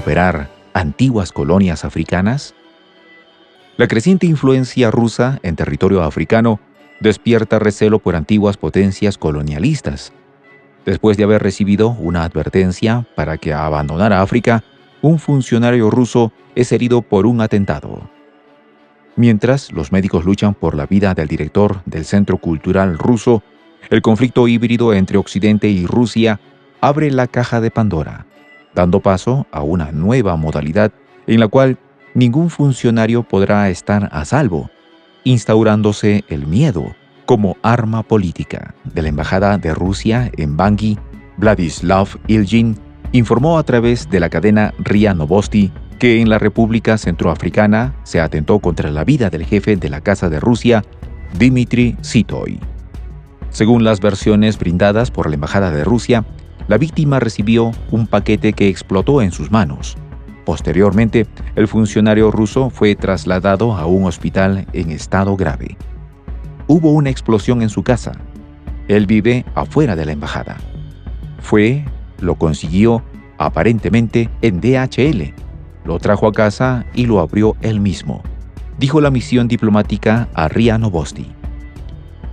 recuperar antiguas colonias africanas? La creciente influencia rusa en territorio africano despierta recelo por antiguas potencias colonialistas. Después de haber recibido una advertencia para que abandonara África, un funcionario ruso es herido por un atentado. Mientras los médicos luchan por la vida del director del Centro Cultural Ruso, el conflicto híbrido entre Occidente y Rusia abre la caja de Pandora, dando paso a una nueva modalidad en la cual ningún funcionario podrá estar a salvo, instaurándose el miedo como arma política. De la Embajada de Rusia en Bangui, Vladislav Ilyin informó a través de la cadena RIA Novosti que en la República Centroafricana se atentó contra la vida del jefe de la Casa de Rusia, Dmitry Sitoy. Según las versiones brindadas por la Embajada de Rusia, la víctima recibió un paquete que explotó en sus manos. Posteriormente, el funcionario ruso fue trasladado a un hospital en estado grave. Hubo una explosión en su casa. Él vive afuera de la embajada. Lo consiguió aparentemente en DHL. Lo trajo a casa y lo abrió él mismo, dijo la misión diplomática a RIA Novosti.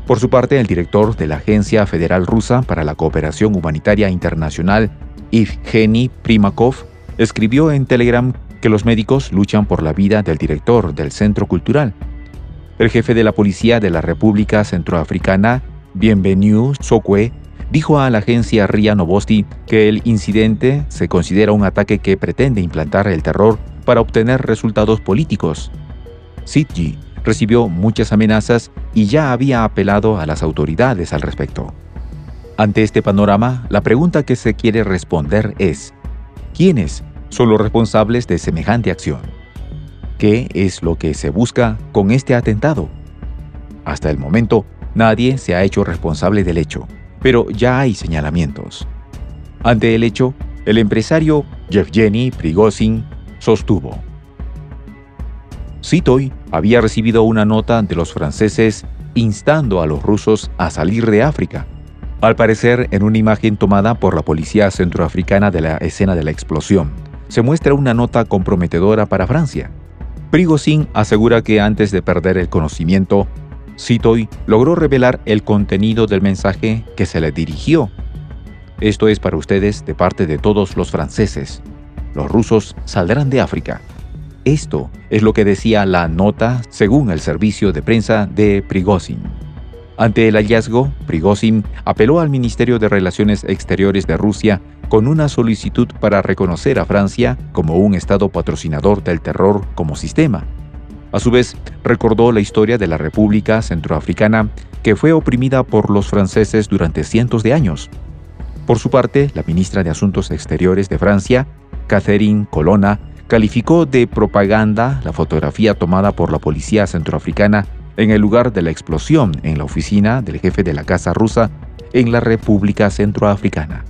Por su parte, el director de la Agencia Federal Rusa para la Cooperación Humanitaria Internacional, Evgeny Primakov, escribió en Telegram que los médicos luchan por la vida del director del Centro Cultural. El jefe de la policía de la República Centroafricana, Bienvenu Sokwe, dijo a la agencia RIA Novosti que el incidente se considera un ataque que pretende implantar el terror para obtener resultados políticos. Sitji recibió muchas amenazas y ya había apelado a las autoridades al respecto. Ante este panorama, la pregunta que se quiere responder es: ¿quiénes son los responsables de semejante acción? ¿Qué es lo que se busca con este atentado? Hasta el momento, nadie se ha hecho responsable del hecho, pero ya hay señalamientos. Ante el hecho, el empresario Yevgeny Prigozhin sostuvo: Sitoy había recibido una nota de los franceses instando a los rusos a salir de África. Al parecer, en una imagen tomada por la policía centroafricana de la escena de la explosión, se muestra una nota comprometedora para Francia. Prigozhin asegura que antes de perder el conocimiento, Sitoy logró revelar el contenido del mensaje que se le dirigió. Esto es para ustedes de parte de todos los franceses. Los rusos saldrán de África. Esto es lo que decía la nota según el servicio de prensa de Prigozhin. Ante el hallazgo, Prigozhin apeló al Ministerio de Relaciones Exteriores de Rusia con una solicitud para reconocer a Francia como un estado patrocinador del terror como sistema. A su vez, recordó la historia de la República Centroafricana, que fue oprimida por los franceses durante cientos de años. Por su parte, la ministra de Asuntos Exteriores de Francia, Catherine Colonna, calificó de propaganda la fotografía tomada por la policía centroafricana en el lugar de la explosión en la oficina del jefe de la Casa Rusa en la República Centroafricana.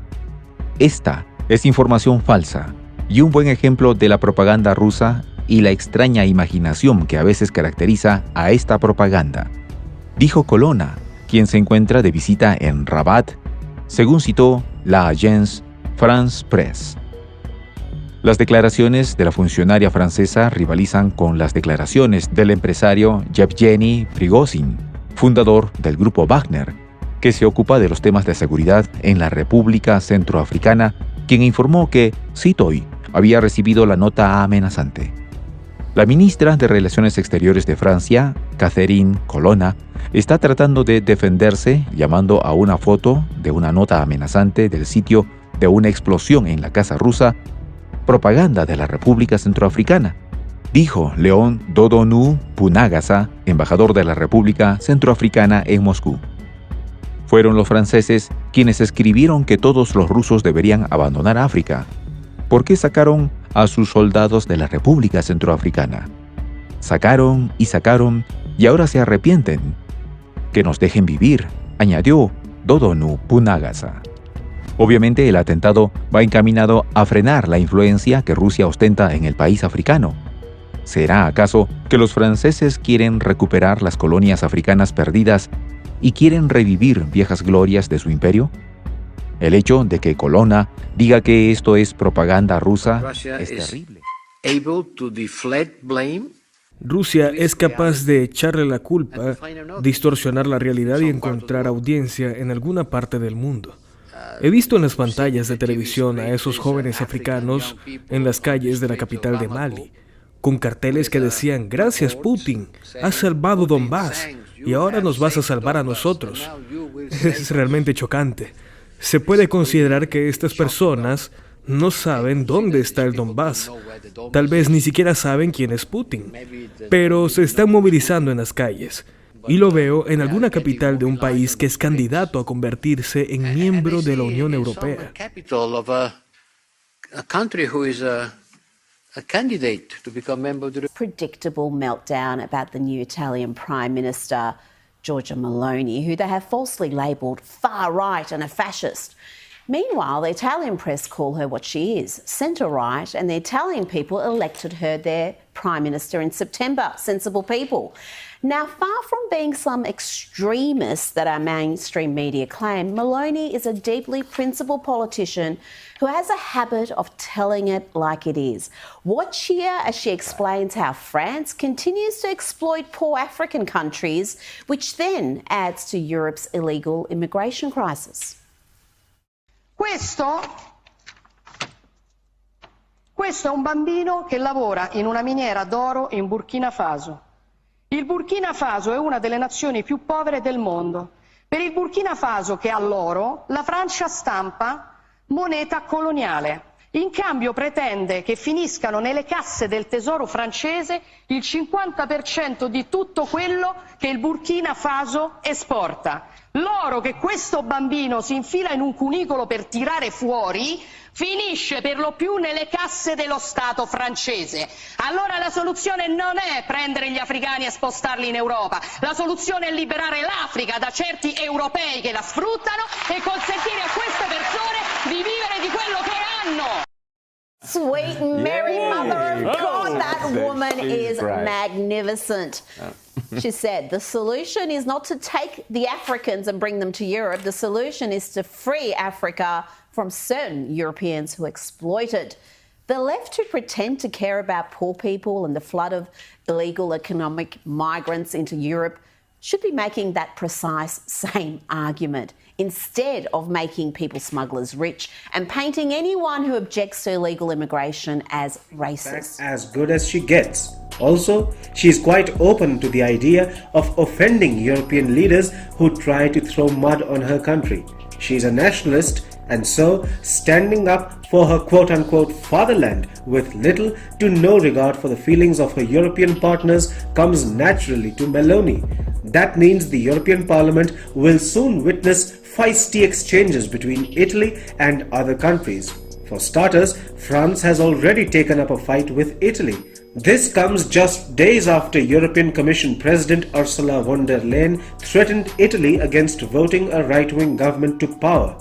Esta es información falsa y un buen ejemplo de la propaganda rusa y la extraña imaginación que a veces caracteriza a esta propaganda, dijo Colonna, quien se encuentra de visita en Rabat, según citó la Agence France Presse. Las declaraciones de la funcionaria francesa rivalizan con las declaraciones del empresario Yevgeny Prigozhin, fundador del grupo Wagner, que se ocupa de los temas de seguridad en la República Centroafricana, quien informó que Sitoy había recibido la nota amenazante. La ministra de Relaciones Exteriores de Francia, Catherine Colonna, está tratando de defenderse llamando a una foto de una nota amenazante del sitio de una explosión en la Casa Rusa propaganda de la República Centroafricana, dijo León Dodonu Punagasa, embajador de la República Centroafricana en Moscú. Fueron los franceses quienes escribieron que todos los rusos deberían abandonar África. ¿Por qué sacaron a sus soldados de la República Centroafricana? Sacaron y ahora se arrepienten. Que nos dejen vivir, añadió Dodonu Punagasa. Obviamente el atentado va encaminado a frenar la influencia que Rusia ostenta en el país africano. ¿Será acaso que los franceses quieren recuperar las colonias africanas perdidas y quieren revivir viejas glorias de su imperio? El hecho de que Colonna diga que esto es propaganda rusa es terrible. Rusia es capaz de echarle la culpa, distorsionar la realidad y encontrar audiencia en alguna parte del mundo. He visto en las pantallas de televisión a esos jóvenes africanos en las calles de la capital de Mali, con carteles que decían: gracias Putin, has salvado Donbass y ahora nos vas a salvar a nosotros. Es realmente chocante. Se puede considerar que estas personas no saben dónde está el Donbass. Tal vez ni siquiera saben quién es Putin, pero se están movilizando en las calles. Y lo veo en alguna capital de un país que es candidato a convertirse en miembro de la Unión Europea. Predictable meltdown about the new Italian Prime Minister, Giorgia Meloni, who they have falsely labelled far-right and a fascist. Meanwhile, the Italian press call her what she is, centre-right, and the Italian people elected her their Prime Minister in September, sensible people. Now, far from being some extremist that our mainstream media claim, Meloni is a deeply principled politician who has a habit of telling it like it is. Watch here as she explains how France continues to exploit poor African countries, which then adds to Europe's illegal immigration crisis. Questo è un bambino che lavora in una miniera d'oro in Burkina Faso. Il Burkina Faso è una delle nazioni più povere del mondo. Per il Burkina Faso, che ha l'oro, la Francia stampa moneta coloniale. In cambio pretende che finiscano nelle casse del tesoro francese il 50% di tutto quello che il Burkina Faso esporta. L'oro che questo bambino si infila in un cunicolo per tirare fuori finisce per lo più nelle casse dello Stato francese. Allora la soluzione non è prendere gli africani e spostarli in Europa, la soluzione è liberare l'Africa da certi europei che la sfruttano e consentire a queste persone di vivere di quello che hanno. Sweet Mary, Mother of God, that woman is magnificent. She said, the solution is not to take the Africans and bring them to Europe. The solution is to free Africa from certain Europeans who exploit it. The left, who pretend to care about poor people and the flood of illegal economic migrants into Europe, should be making that precise same argument instead of making people smugglers rich and painting anyone who objects to illegal immigration as racist. As good as she gets. Also, she is quite open to the idea of offending European leaders who try to throw mud on her country. She is a nationalist and so standing up for her quote-unquote fatherland with little to no regard for the feelings of her European partners comes naturally to Meloni. That means the European Parliament will soon witness feisty exchanges between Italy and other countries. For starters, France has already taken up a fight with Italy. This comes just days after European Commission President Ursula von der Leyen threatened Italy against voting a right-wing government to power.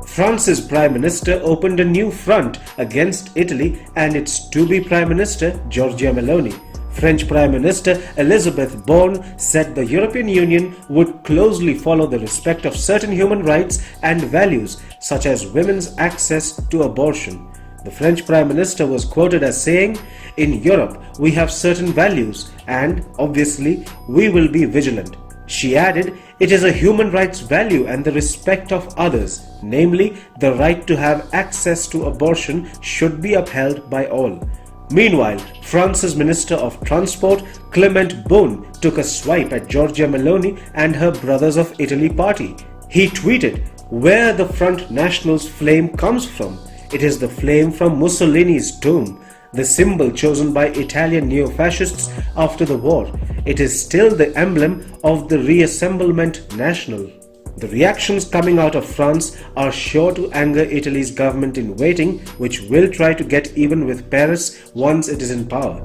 France's Prime Minister opened a new front against Italy and its to-be Prime Minister, Giorgia Meloni. French Prime Minister Elisabeth Borne said the European Union would closely follow the respect of certain human rights and values, such as women's access to abortion. The French Prime Minister was quoted as saying, "In Europe, we have certain values and, obviously, we will be vigilant." She added, "It is a human rights value and the respect of others, namely, the right to have access to abortion should be upheld by all." Meanwhile, France's Minister of Transport, Clement Beaune, took a swipe at Giorgia Meloni and her Brothers of Italy party. He tweeted, "Where the Front National's flame comes from? It is the flame from Mussolini's tomb, the symbol chosen by Italian neo-fascists after the war. It is still the emblem of the Reassemblement National." The reactions coming out of France are sure to anger Italy's government in waiting, which will try to get even with Paris once it is in power.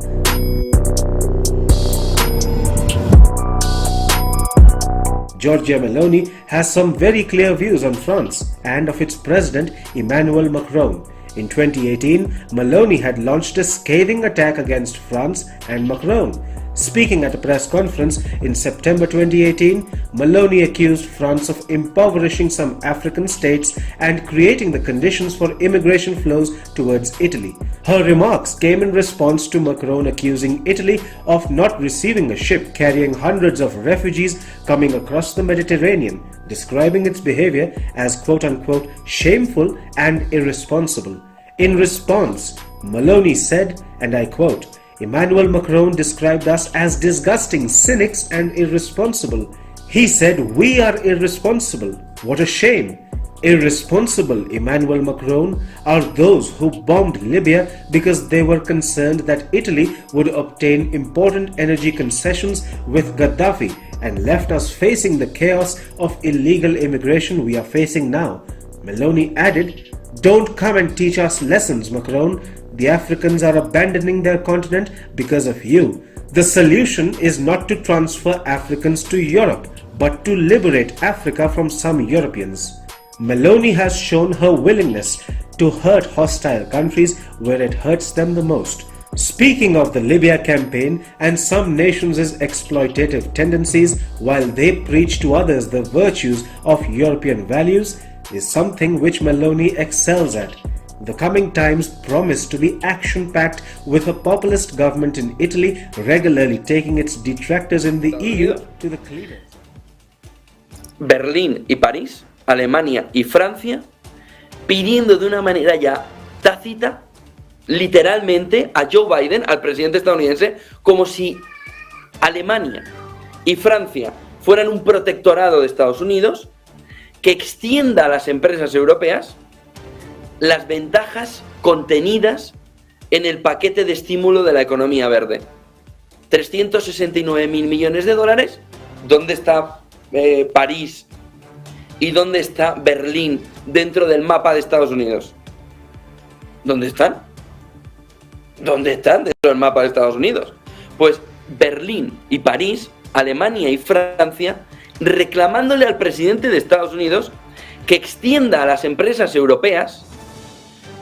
Giorgia Meloni has some very clear views on France and of its president Emmanuel Macron. In 2018, Meloni had launched a scathing attack against France and Macron, Speaking at a press conference in September 2018, Maloney accused France of impoverishing some African states and creating the conditions for immigration flows towards Italy. Her remarks came in response to Macron accusing Italy of not receiving a ship carrying hundreds of refugees coming across the Mediterranean, describing its behavior as quote-unquote shameful and irresponsible. In response, Maloney said, and I quote, "Emmanuel Macron described us as disgusting cynics and irresponsible. He said we are irresponsible. What a shame. Irresponsible, Emmanuel Macron, are those who bombed Libya because they were concerned that Italy would obtain important energy concessions with Gaddafi and left us facing the chaos of illegal immigration we are facing now." Meloni added, "Don't come and teach us lessons, Macron. The Africans are abandoning their continent because of you. The solution is not to transfer Africans to Europe, but to liberate Africa from some Europeans." Meloni has shown her willingness to hurt hostile countries where it hurts them the most. Speaking of the Libya campaign and some nations' exploitative tendencies while they preach to others the virtues of European values is something which Meloni excels at. The coming times promise to be action-packed with a populist government in Italy regularly taking its detractors in the EU to the cleaners. Berlín y París, Alemania y Francia, pidiendo de una manera ya tácita, literalmente, a Joe Biden, al presidente estadounidense, como si Alemania y Francia fueran un protectorado de Estados Unidos, que extienda a las empresas europeas las ventajas contenidas en el paquete de estímulo de la economía verde. 369.000 millones de dólares. ¿Dónde está París y dónde está Berlín dentro del mapa de Estados Unidos? ¿Dónde están? ¿Dónde están dentro del mapa de Estados Unidos? Pues Berlín y París, Alemania y Francia, reclamándole al presidente de Estados Unidos que extienda a las empresas europeas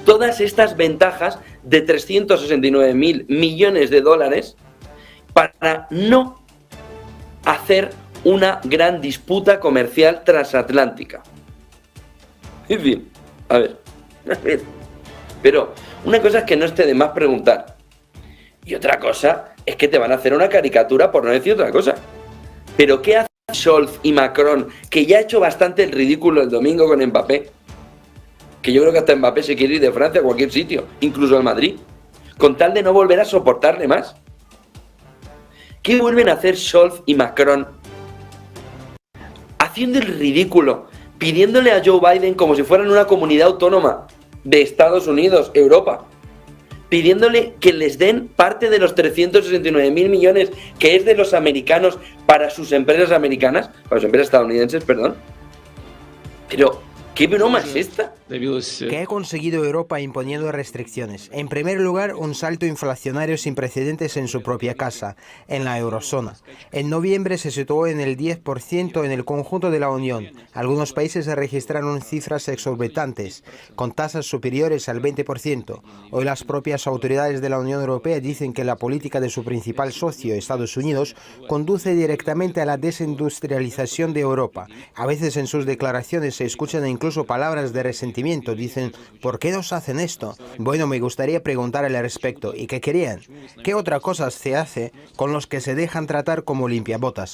todas estas ventajas de 369.000 millones de dólares para no hacer una gran disputa comercial transatlántica. En fin, a ver. Pero una cosa es que no esté de más preguntar. Y otra cosa es que te van a hacer una caricatura por no decir otra cosa. Pero ¿qué hace Scholz y Macron, que ya ha hecho bastante el ridículo el domingo con Mbappé? Que yo creo que hasta Mbappé se quiere ir de Francia a cualquier sitio, incluso al Madrid, con tal de no volver a soportarle más. ¿Qué vuelven a hacer Scholz y Macron? Haciendo el ridículo, pidiéndole a Joe Biden como si fueran una comunidad autónoma de Estados Unidos, Europa, pidiéndole que les den parte de los 369.000 millones que es de los americanos para sus empresas americanas, para sus empresas estadounidenses, perdón. Pero ¿qué broma es esta? ¿Qué ha conseguido Europa imponiendo restricciones? En primer lugar, un salto inflacionario sin precedentes en su propia casa, en la eurozona. En noviembre se situó en el 10% en el conjunto de la Unión. Algunos países registraron cifras exorbitantes, con tasas superiores al 20%. Hoy las propias autoridades de la Unión Europea dicen que la política de su principal socio, Estados Unidos, conduce directamente a la desindustrialización de Europa. A veces en sus declaraciones se escuchan incluso palabras de resentimiento. Dicen, ¿por qué nos hacen esto? Bueno, me gustaría preguntar al respecto. ¿Y qué querían? ¿Qué otra cosa se hace con los que se dejan tratar como limpiabotas?